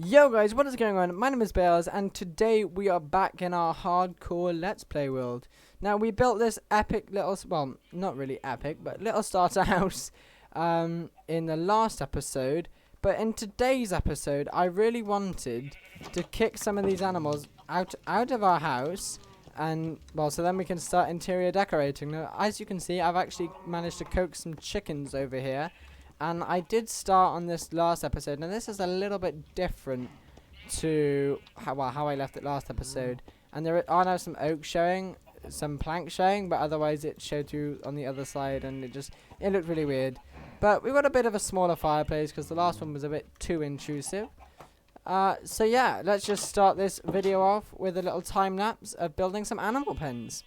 Yo guys, what is going on? My name is Bales and today we are back in our hardcore Let's Play world. Now we built this epic little, well, not really epic, but little starter house in the last episode. But in today's episode, I really wanted to kick some of these animals out of our house. And, well, so then we can start interior decorating. Now, as you can see, I've actually managed to coax some chickens over here. And I did start on this last episode. Now, this is a little bit different to how I left it last episode. And there are now some oak showing, some plank showing, but otherwise it showed through on the other side. And it looked really weird. But we got a bit of a smaller fireplace because the last one was a bit too intrusive. So yeah, let's just start this video off with a little time lapse of building some animal pens.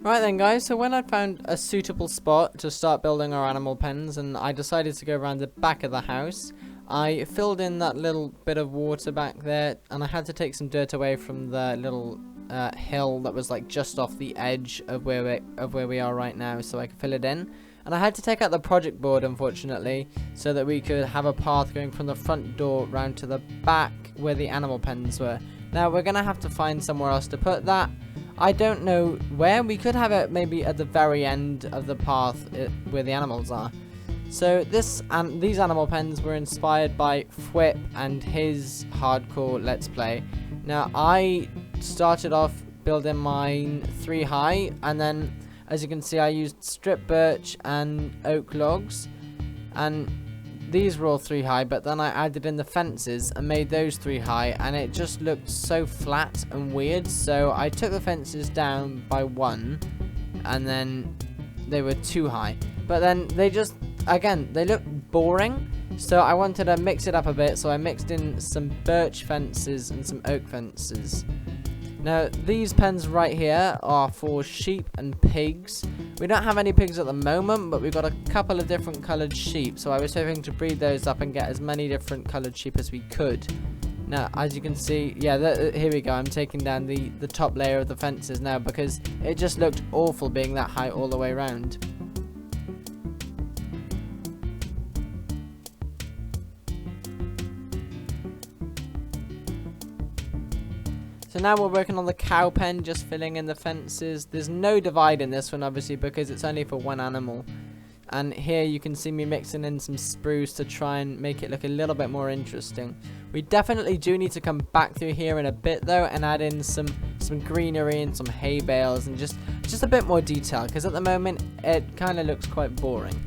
Right then guys, so when I found a suitable spot to start building our animal pens and I decided to go around the back of the house, I filled in that little bit of water back there and I had to take some dirt away from the little hill that was like just off the edge of where we are right now so I could fill it in. And I had to take out the project board, unfortunately, so that we could have a path going from the front door round to the back where the animal pens were. Now, we're going to have to find somewhere else to put that. I don't know where. We could have it maybe at the very end of the path where the animals are. So these animal pens were inspired by Fwip and his hardcore Let's Play. Now, I started off building mine 3 high, and then as you can see, I used strip birch and oak logs, and these were all 3 high, but then I added in the fences and made those 3 high, and it just looked so flat and weird, so I took the fences down by 1, and then they were 2 high. But then they just, again, they looked boring, so I wanted to mix it up a bit, so I mixed in some birch fences and some oak fences. Now, these pens right here are for sheep and pigs. We don't have any pigs at the moment, but we've got a couple of different coloured sheep. So I was hoping to breed those up and get as many different coloured sheep as we could. Now, as you can see, yeah, here we go. I'm taking down the top layer of the fences now because it just looked awful being that high all the way around. So now we're working on the cow pen, just filling in the fences. There's no divide in this one, obviously, because it's only for one animal. And here you can see me mixing in some spruce to try and make it look a little bit more interesting. We definitely do need to come back through here in a bit, though, and add in some greenery and some hay bales and just a bit more detail, because at the moment it kind of looks quite boring.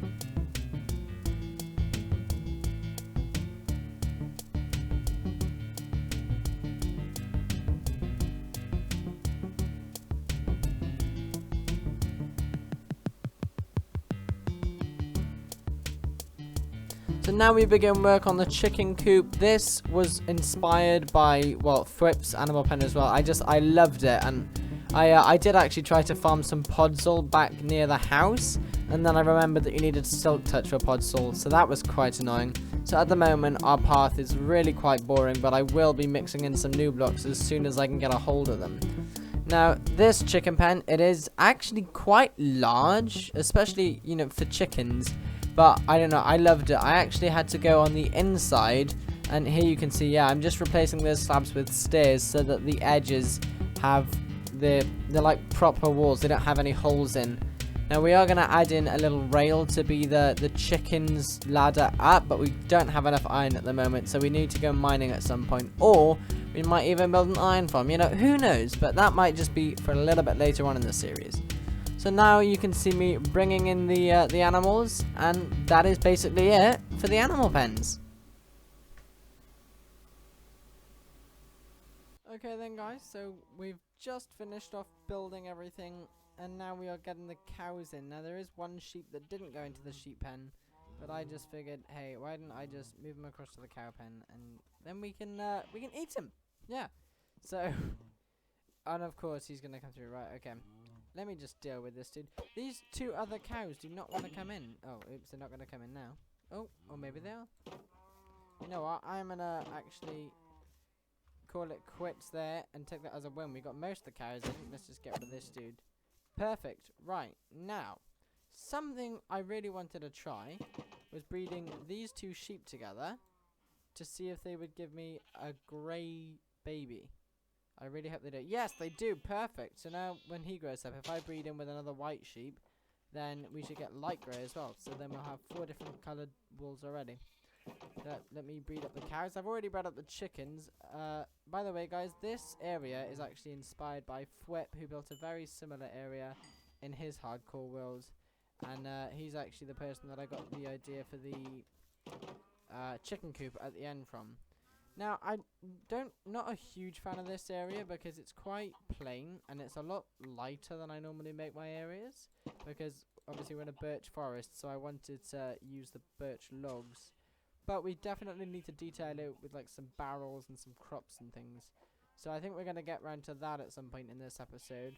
So now we begin work on the chicken coop. This was inspired by, well, Fwip's animal pen as well. I loved it, and I did actually try to farm some podzol back near the house, and then I remembered that you needed silk touch for podzol, so that was quite annoying. So at the moment, our path is really quite boring, but I will be mixing in some new blocks as soon as I can get a hold of them. Now, this chicken pen, it is actually quite large, especially, you know, for chickens. But, I don't know, I loved it. I actually had to go on the inside, and here you can see, yeah, I'm just replacing those slabs with stairs so that the edges have they're like proper walls. They don't have any holes in. Now, we are going to add in a little rail to be the chicken's ladder up, but we don't have enough iron at the moment, so we need to go mining at some point. Or, we might even build an iron farm. You know, who knows? But that might just be for a little bit later on in the series. So now you can see me bringing in the animals, and that is basically it for the animal pens. Okay then guys, so we've just finished off building everything, and now we are getting the cows in. Now there is one sheep that didn't go into the sheep pen, but I just figured, hey, why didn't I just move him across to the cow pen, and then we can eat him. Yeah. So, and of course he's gonna come through, right? Okay. Let me just deal with this, dude. These 2 other cows do not want to come in. Oh, oops, they're not going to come in now. Oh, or maybe they are. You know what? I'm going to actually call it quits there and take that as a win. We got most of the cows in. Let's just get rid of this dude. Perfect. Right. Now, something I really wanted to try was breeding these 2 sheep together to see if they would give me a grey baby. I really hope they do. Yes, they do. Perfect. So now when he grows up, if I breed him with another white sheep, then we should get light grey as well. So then we'll have 4 different coloured wolves already. Let me breed up the cows. I've already bred up the chickens. By the way, guys, this area is actually inspired by Fwip, who built a very similar area in his hardcore world. And he's actually the person that I got the idea for the chicken coop at the end from. Now, not a huge fan of this area because it's quite plain and it's a lot lighter than I normally make my areas, because obviously we're in a birch forest, so I wanted to use the birch logs. But we definitely need to detail it with like some barrels and some crops and things. So I think we're going to get round to that at some point in this episode.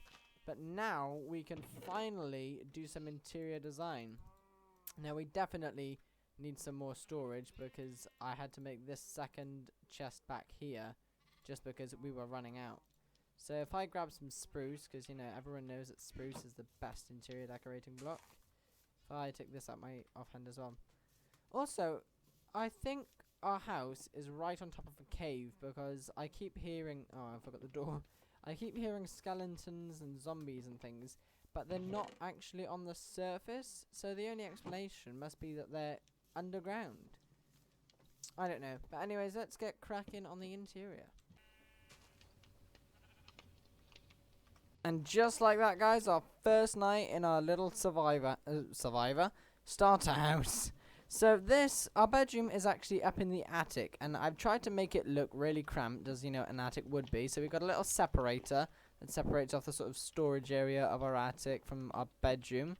But now we can finally do some interior design. Now we definitely need some more storage because I had to make this second chest back here just because we were running out. So if I grab some spruce, because you know everyone knows that spruce is the best interior decorating block. If I take this out my offhand as well. Also, I think our house is right on top of a cave because I keep hearing... Oh, I forgot the door. I keep hearing skeletons and zombies and things, but they're not actually on the surface, so the only explanation must be that they're underground. I don't know. But anyways, let's get cracking on the interior. And just like that, guys, our first night in our little starter house. So our bedroom is actually up in the attic, and I've tried to make it look really cramped, as you know an attic would be. So we've got a little separator that separates off the sort of storage area of our attic from our bedroom.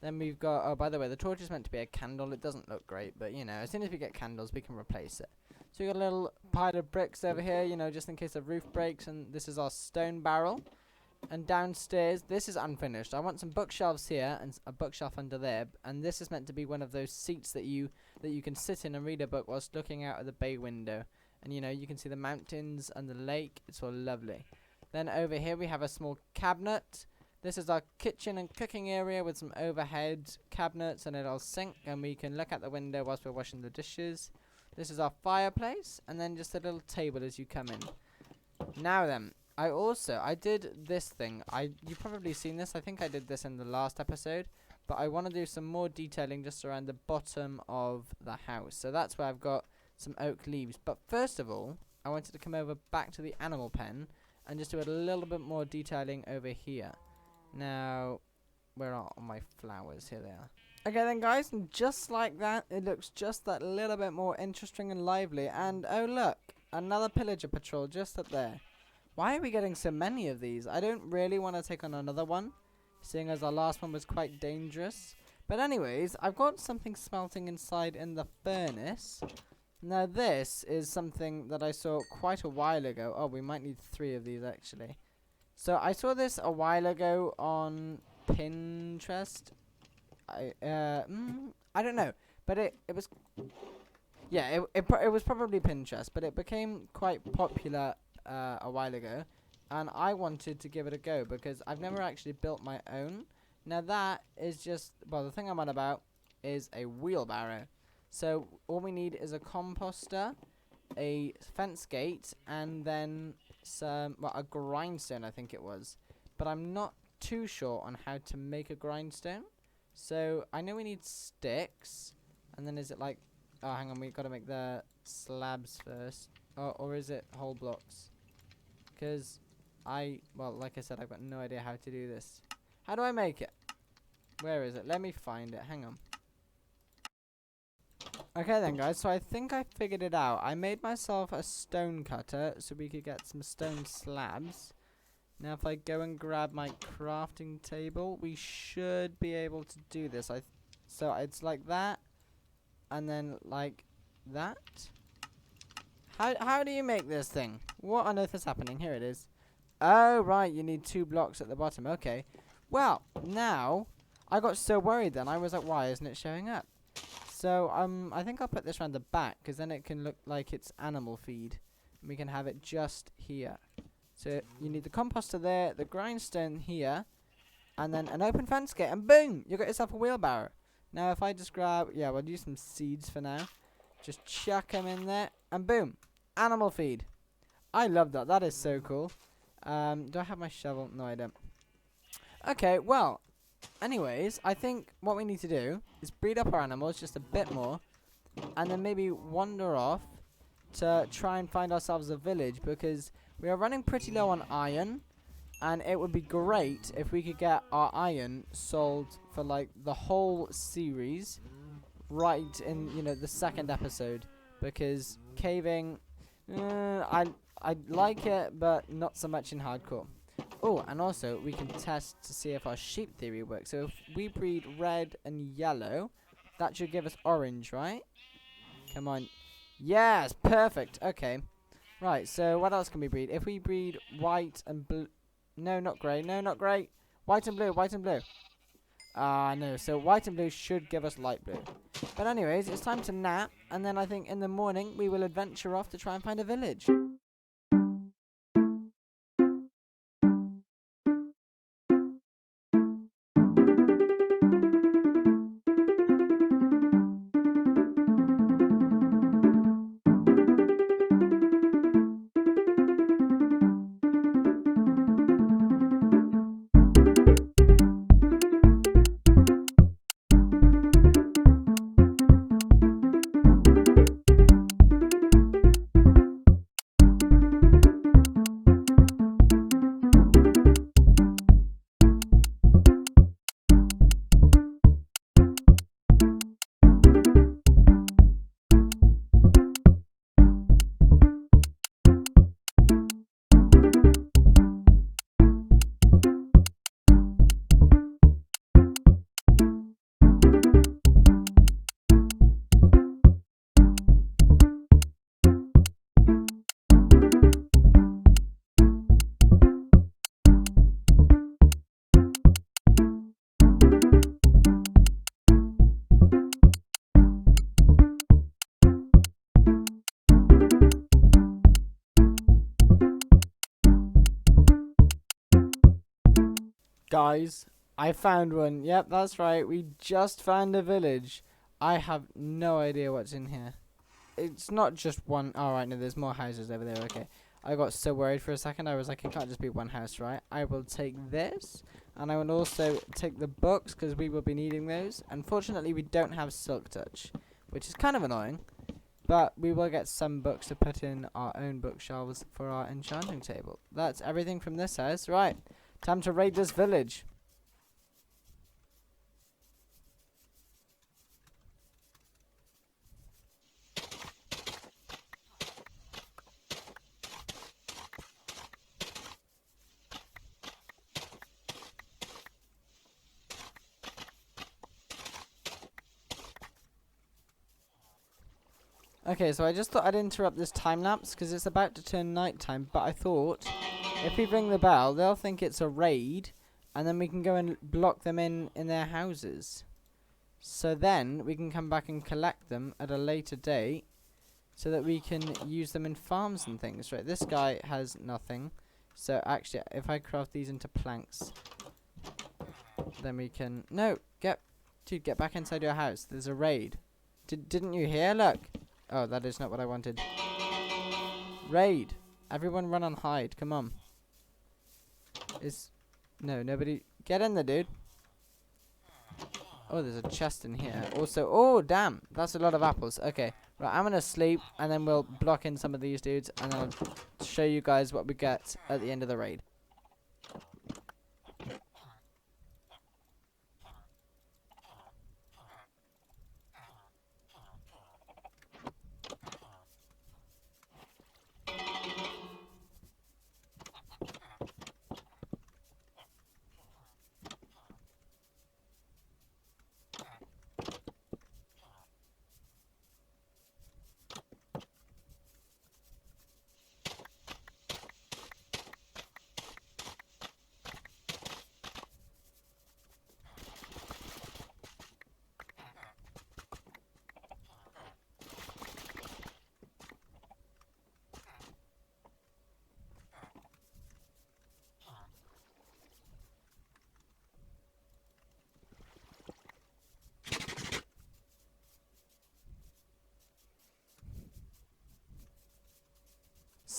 Then we've got, oh, by the way, the torch is meant to be a candle. It doesn't look great, but, you know, as soon as we get candles, we can replace it. So we've got a little pile of bricks over here, you know, just in case the roof breaks, and this is our stone barrel. And downstairs, this is unfinished. I want some bookshelves here and a bookshelf under there, and this is meant to be one of those seats that you can sit in and read a book whilst looking out of the bay window. And, you know, you can see the mountains and the lake. It's all lovely. Then over here we have a small cabinet. This is our kitchen and cooking area with some overhead cabinets and a little sink, and we can look out the window whilst we're washing the dishes. This is our fireplace, and then just a little table as you come in. Now then, I did this thing. You've probably seen this. I think I did this in the last episode, but I want to do some more detailing just around the bottom of the house. So that's where I've got some oak leaves. But first of all, I wanted to come over back to the animal pen and just do a little bit more detailing over here. Now, where are all my flowers? Here they are. Okay then, guys, and just like that, it looks just that little bit more interesting and lively. And oh look, another pillager patrol just up there. Why are we getting so many of these? I don't really want to take on another one, seeing as our last one was quite dangerous. But anyways, I've got something smelting inside in the furnace. Now this is something that I saw quite a while ago. Oh, we might need 3 of these actually. So I saw this a while ago on Pinterest. I don't know, but it was, yeah, it was probably Pinterest, but it became quite popular a while ago, and I wanted to give it a go because I've never actually built my own. Now that is just, well, the thing I'm on about is a wheelbarrow. So all we need is a composter, a fence gate, and then a grindstone, I think it was. But I'm not too sure on how to make a grindstone. So I know we need sticks, and then is it like, oh, hang on, we've got to make the slabs first. Or is it whole blocks? Because well, like I said, I've got no idea how to do this. How do I make it? Where is it? Let me find it. Hang on. Okay then, guys, so I think I figured it out. I made myself a stone cutter so we could get some stone slabs. Now if I go and grab my crafting table, we should be able to do this. So it's like that, and then like that. How do you make this thing? What on earth is happening? Here it is. Oh, right, you need 2 blocks at the bottom. Okay. Well, now, I got so worried then. I was like, why isn't it showing up? So, I think I'll put this around the back, because then it can look like it's animal feed. And we can have it just here. So, you need the composter there, the grindstone here, and then an open fence gate, and boom! You got yourself a wheelbarrow. Now, if I just grab, yeah, we'll use some seeds for now. Just chuck them in there. And boom, animal feed. I love that. That is so cool. Do I have my shovel? No, I don't. Okay, well, anyways, I think what we need to do is breed up our animals just a bit more, and then maybe wander off to try and find ourselves a village, because we are running pretty low on iron, and it would be great if we could get our iron sold for like the whole series right in, you know, the second episode, because caving, I like it, but not so much in hardcore. Oh, and also we can test to see if our sheep theory works. So if we breed red and yellow, that should give us orange, right? Come on. Yes, perfect. Okay. Right, so what else can we breed? If we breed white and blue... No, not grey. No, not grey. White and blue, white and blue. No. So white and blue should give us light blue. But anyways, it's time to nap. And then I think in the morning we will adventure off to try and find a village. Guys, I found one. Yep, that's right. We just found a village. I have no idea what's in here. It's not just one. Oh, right, no, there's more houses over there. Okay. I got so worried for a second. I was like, it can't just be one house, right? I will take this. And I will also take the books, because we will be needing those. Unfortunately, we don't have Silk Touch, which is kind of annoying. But we will get some books to put in our own bookshelves for our enchanting table. That's everything from this house. Right. Time to raid this village. Okay, so I just thought I'd interrupt this time lapse because it's about to turn nighttime, but I thought if we ring the bell, they'll think it's a raid, and then we can go and block them in their houses. So then we can come back and collect them at a later date so that we can use them in farms and things. Right, this guy has nothing. So actually, if I craft these into planks, then we can... No, dude, get back inside your house. There's a raid. Didn't you hear? Look. Oh, that is not what I wanted. Raid. Everyone run and hide. Come on. No, nobody... Get in there, dude. Oh, there's a chest in here. Also, oh, damn. That's a lot of apples. Okay. Right, I'm going to sleep, and then we'll block in some of these dudes, and then I'll show you guys what we get at the end of the raid.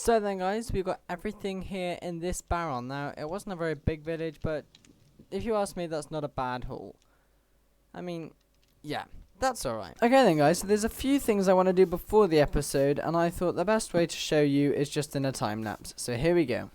So then guys, we've got everything here in this barrel. Now, it wasn't a very big village, but if you ask me, that's not a bad haul. I mean, yeah, that's alright. Okay then guys, so there's a few things I want to do before the episode, and I thought the best way to show you is just in a time lapse. So here we go.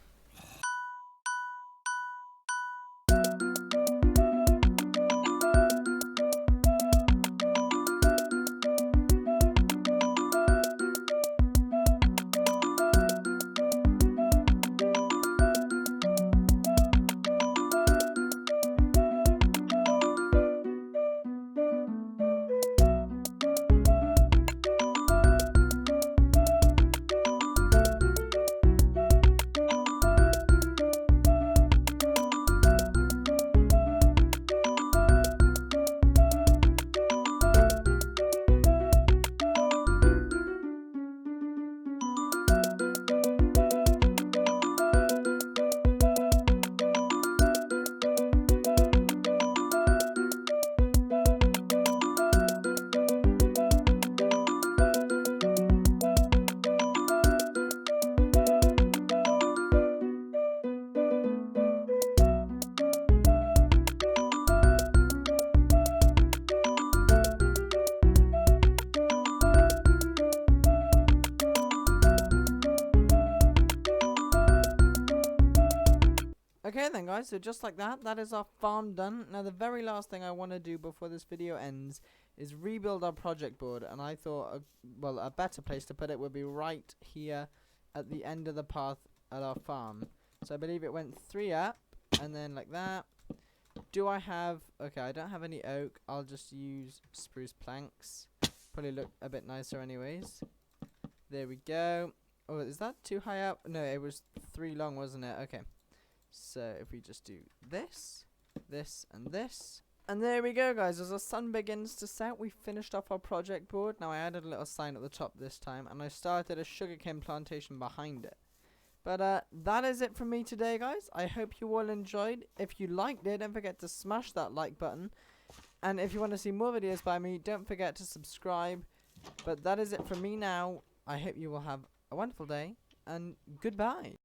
Okay then guys, so just like that, that is our farm done. Now the very last thing I want to do before this video ends is rebuild our project board, and I thought, a better place to put it would be right here at the end of the path at our farm. So I believe it went 3 up, and then like that. Do I have, okay, I don't have any oak, I'll just use spruce planks. Probably look a bit nicer anyways. There we go. Oh, is that too high up? No, it was 3 long, wasn't it? Okay. So if we just do this, this, and this. And there we go guys, as the sun begins to set, we finished off our project board. Now I added a little sign at the top this time, and I started a sugarcane plantation behind it. But that is it from me today guys. I hope you all enjoyed. If you liked it, don't forget to smash that like button. And if you want to see more videos by me, don't forget to subscribe. But that is it from me now. I hope you will have a wonderful day, and goodbye.